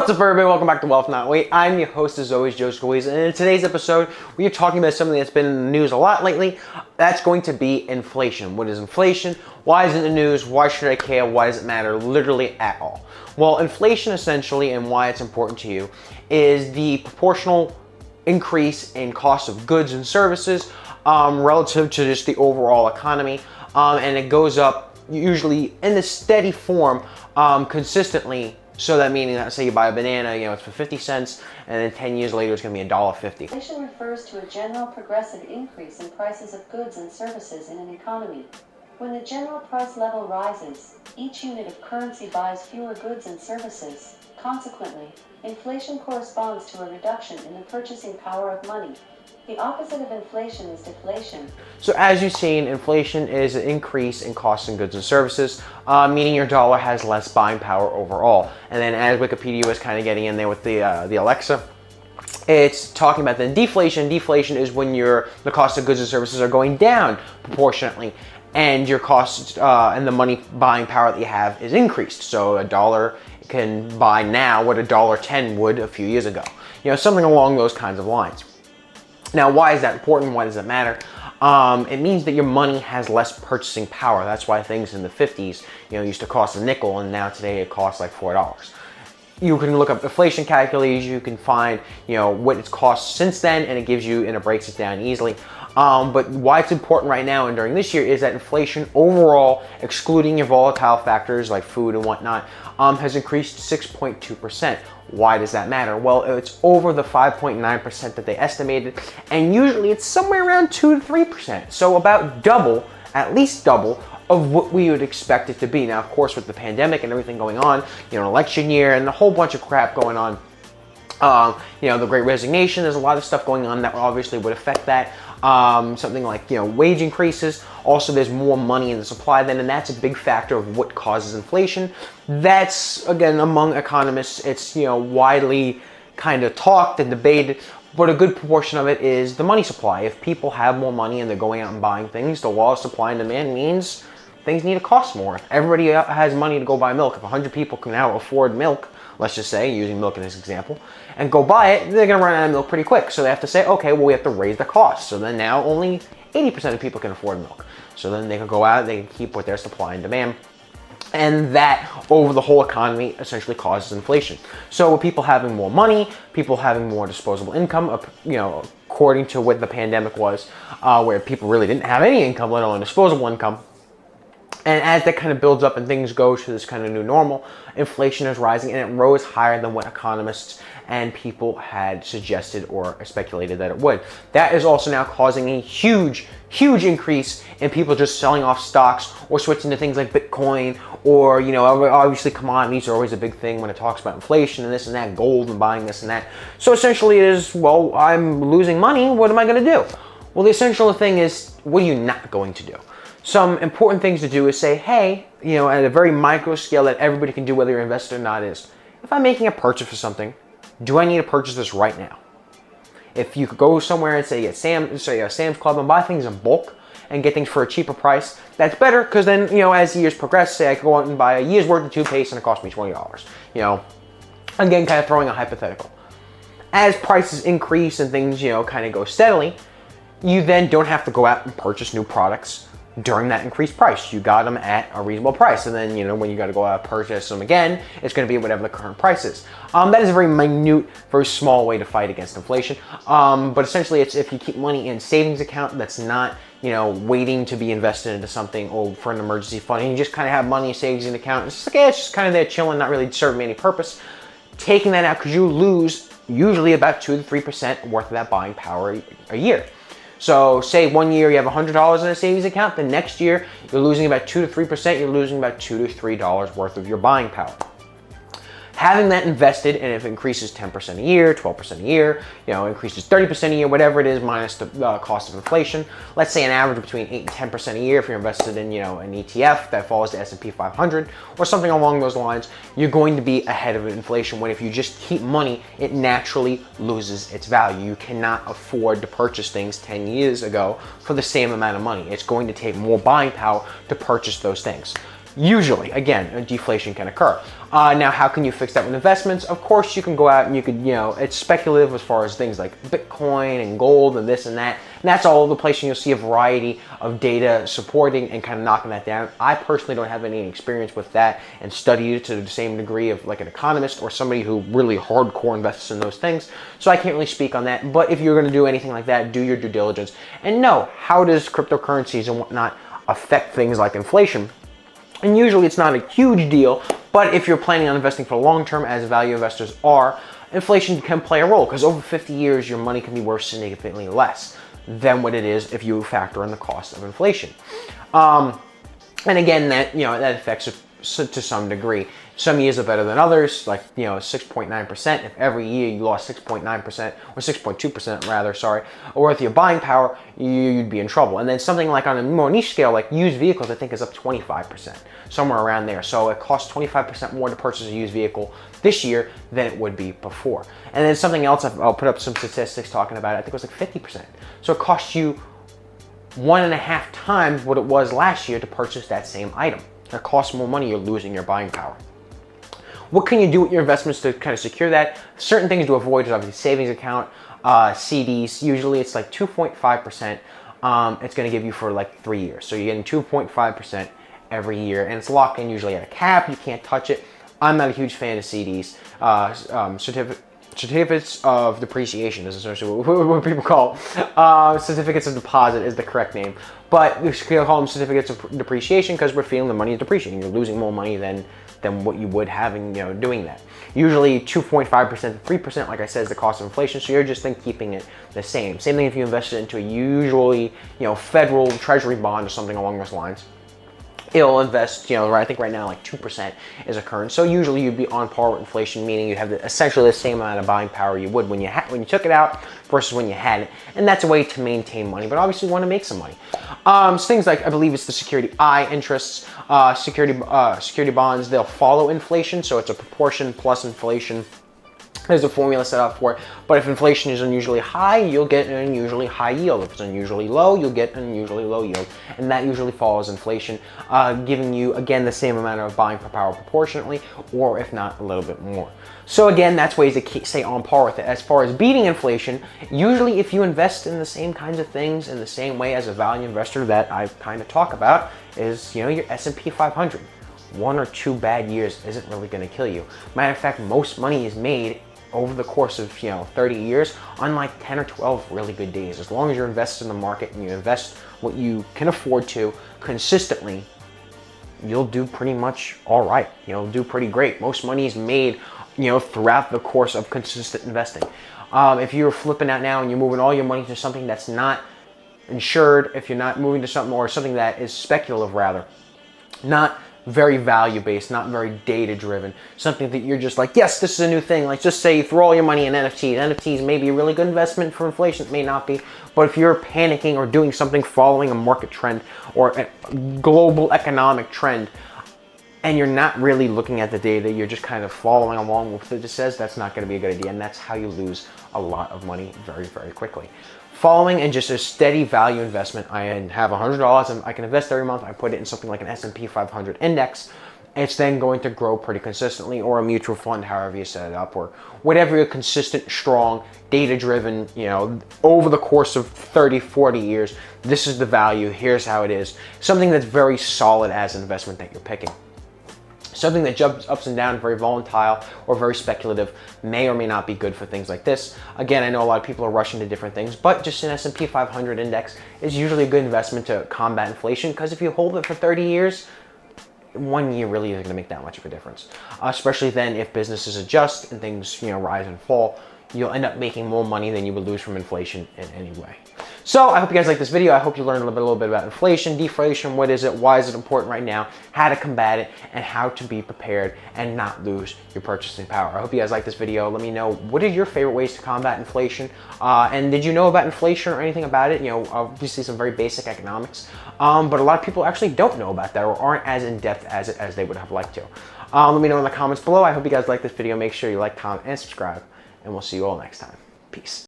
What's up, everybody? Welcome back to Wealth Not Wait. I'm your host, as always, Joe Coizza, and in today's episode, we are talking about something that's been in the news a lot lately. That's going to be inflation. What is inflation? Why is it in the news? Why should I care? Why does it matter? Literally at all. Well, inflation essentially, and why it's important to you, is the proportional increase in cost of goods and services relative to just the overall economy, and it goes up usually in a steady form consistently. So that meaning that, say you buy a banana, it's for 50 cents, and then 10 years later it's going to be $1.50. Inflation refers to a general progressive increase in prices of goods and services in an economy. When the general price level rises, each unit of currency buys fewer goods and services. Consequently, inflation corresponds to a reduction in the purchasing power of money. The opposite of inflation is deflation. So as you've seen, inflation is an increase in costs in goods and services, meaning your dollar has less buying power overall. And then as Wikipedia was kind of getting in there with the Alexa, it's talking about the deflation. Deflation is when the cost of goods and services are going down proportionately, and your costs and the money buying power that you have is increased. So a dollar can buy now what $1.10 would a few years ago. Something along those kinds of lines. Now, why is that important? Why does it matter? It means that your money has less purchasing power. That's why things in the 50s, used to cost a nickel, and now today it costs like $4. You can look up inflation calculators. You can find, what it's cost since then, and it breaks it down easily. But why it's important right now and during this year is that inflation overall, excluding your volatile factors like food and whatnot, has increased 6.2%. Why does that matter? Well, it's over the 5.9% that they estimated, and usually it's somewhere around 2 to 3%. So about double, at least double, of what we would expect it to be. Now, of course, with the pandemic and everything going on, an election year and a whole bunch of crap going on, the Great Resignation, there's a lot of stuff going on that obviously would affect that. Something like, wage increases. Also, there's more money in the supply then, and that's a big factor of what causes inflation. That's, again, among economists, it's, widely kind of talked and debated, but a good proportion of it is the money supply. If people have more money and they're going out and buying things, the law of supply and demand means things need to cost more. If everybody has money to go buy milk, if 100 people can now afford milk, let's just say, using milk in this example, and go buy it, they're going to run out of milk pretty quick. So they have to say, okay, well, we have to raise the cost. So then now only 80% of people can afford milk. So then they can go out, they can keep with their supply and demand. And that, over the whole economy, essentially causes inflation. So with people having more money, people having more disposable income, according to what the pandemic was, where people really didn't have any income, let alone disposable income. And as that kind of builds up and things go to this kind of new normal, inflation is rising, and it rose higher than what economists and people had suggested or speculated that it would. That is also now causing a huge increase in people just selling off stocks or switching to things like Bitcoin, or, obviously commodities are always a big thing when it talks about inflation and this and that, gold and buying this and that. So essentially it is, well, I'm losing money, what am I going to do? Well, the essential thing is, what are you not going to do? Some important things to do is say, hey, at a very micro scale that everybody can do, whether you're invested or not, is if I'm making a purchase for something, do I need to purchase this right now? If you could go somewhere and say Sam's Club and buy things in bulk and get things for a cheaper price, that's better, because then, as the years progress, say I could go out and buy a year's worth of toothpaste and it cost me $20. Again, kind of throwing a hypothetical. As prices increase and things, kind of go steadily, you then don't have to go out and purchase new products during that increased price. You got them at a reasonable price, and then when you got to go out and purchase them again, it's going to be whatever the current price is. That is a very minute, very small way to fight against inflation, but essentially it's if you keep money in a savings account that's not waiting to be invested into something or for an emergency fund, and you just kind of have money in a savings account, it's just it's just kind of there chilling, not really serving any purpose. Taking that out, because you lose usually about 2 to 3% worth of that buying power a year. So say one year you have $100 in a savings account, the next year you're losing about 2 to 3%, you're losing about $2 to $3 worth of your buying power. Having that invested, and if it increases 10% a year, 12% a year, increases 30% a year, whatever it is, minus the cost of inflation, let's say an average between 8 and 10% a year if you're invested in, an ETF that follows the S&P 500 or something along those lines, you're going to be ahead of inflation. When if you just keep money, it naturally loses its value. You cannot afford to purchase things 10 years ago for the same amount of money. It's going to take more buying power to purchase those things. Usually, again, a deflation can occur. Now, how can you fix that with investments? Of course, you can go out and you could, it's speculative as far as things like Bitcoin and gold and this and that. And that's all over the place, and you'll see a variety of data supporting and kind of knocking that down. I personally don't have any experience with that and studied it to the same degree of like an economist or somebody who really hardcore invests in those things. So I can't really speak on that. But if you're going to do anything like that, do your due diligence and know how does cryptocurrencies and whatnot affect things like inflation. And usually it's not a huge deal, but if you're planning on investing for the long term, as value investors are, inflation can play a role because over 50 years, your money can be worth significantly less than what it is if you factor in the cost of inflation. And again, that that affects it to some degree. Some years are better than others, like 6.9%. If every year you lost 6.9% or 6.2% rather, sorry, or with your buying power, you'd be in trouble. And then something like on a more niche scale, like used vehicles, I think is up 25%, somewhere around there. So it costs 25% more to purchase a used vehicle this year than it would be before. And then something else, I'll put up some statistics talking about it. I think it was like 50%. So it costs you 1.5 times what it was last year to purchase that same item. It costs more money, you're losing your buying power. What can you do with your investments to kind of secure that? Certain things to avoid is obviously savings account, CDs. Usually it's like 2.5%. It's going to give you for like 3 years. So you're getting 2.5% every year, and it's locked in usually at a cap. You can't touch it. I'm not a huge fan of CDs. Certificates of depreciation is essentially what people call certificates of deposit is the correct name, but we call them certificates of depreciation because we're feeling the money is depreciating. You're losing more money than what you would have in doing that. Usually 2.5% to 3%, like I said, is the cost of inflation. So you're just keeping it the same. Same thing if you invested into a usually federal treasury bond or something along those lines. It'll invest, I think right now like 2% is occurring. So usually you'd be on par with inflation, meaning you'd have essentially the same amount of buying power you would when you took it out versus when you hadn't. And that's a way to maintain money, but obviously you want to make some money. Things like, I believe it's the security I interests, security bonds, they'll follow inflation. So it's a proportion plus inflation. There's a formula set up for it, but if inflation is unusually high, you'll get an unusually high yield. If it's unusually low, you'll get an unusually low yield, and that usually follows inflation, giving you, again, the same amount of buying power proportionately, or if not, a little bit more. So again, that's ways to stay on par with it. As far as beating inflation, usually if you invest in the same kinds of things in the same way as a value investor that I kind of talk about, is your S&P 500. 1 or 2 bad years isn't really going to kill you. Matter of fact, most money is made over the course of 30 years on like 10 or 12 really good days. As long as you're invested in the market and you invest what you can afford to consistently, you'll do pretty much all right. You'll do pretty great. Most money is made throughout the course of consistent investing. If you're flipping out now and you're moving all your money to something that's not insured, if you're not moving to something or something that is speculative rather, not very value-based, not very data-driven, something that you're just like, yes, this is a new thing. Like, just say you throw all your money in NFTs. NFTs may be a really good investment for inflation, it may not be, but if you're panicking or doing something following a market trend or a global economic trend, and you're not really looking at the data, you're just kind of following along with what it says, that's not going to be a good idea, and that's how you lose a lot of money very, very quickly. Following and just a steady value investment, I have $100 and I can invest every month. I put it in something like an S&P 500 index. It's then going to grow pretty consistently, or a mutual fund, however you set it up, or whatever your consistent, strong, data-driven, over the course of 30, 40 years, this is the value, here's how it is. Something that's very solid as an investment that you're picking. Something that jumps ups and down, very volatile or very speculative, may or may not be good for things like this. Again, I know a lot of people are rushing to different things, but just an S&P 500 index is usually a good investment to combat inflation, because if you hold it for 30 years, 1 year really isn't going to make that much of a difference. Especially then if businesses adjust and things rise and fall, you'll end up making more money than you would lose from inflation in any way. So I hope you guys like this video. I hope you learned a little bit about inflation, deflation, what is it, why is it important right now, how to combat it, and how to be prepared and not lose your purchasing power. I hope you guys like this video. Let me know, what are your favorite ways to combat inflation? And did you know about inflation or anything about it? Obviously some very basic economics, but a lot of people actually don't know about that or aren't as in-depth as they would have liked to. Let me know in the comments below. I hope you guys like this video. Make sure you like, comment, and subscribe, and we'll see you all next time. Peace.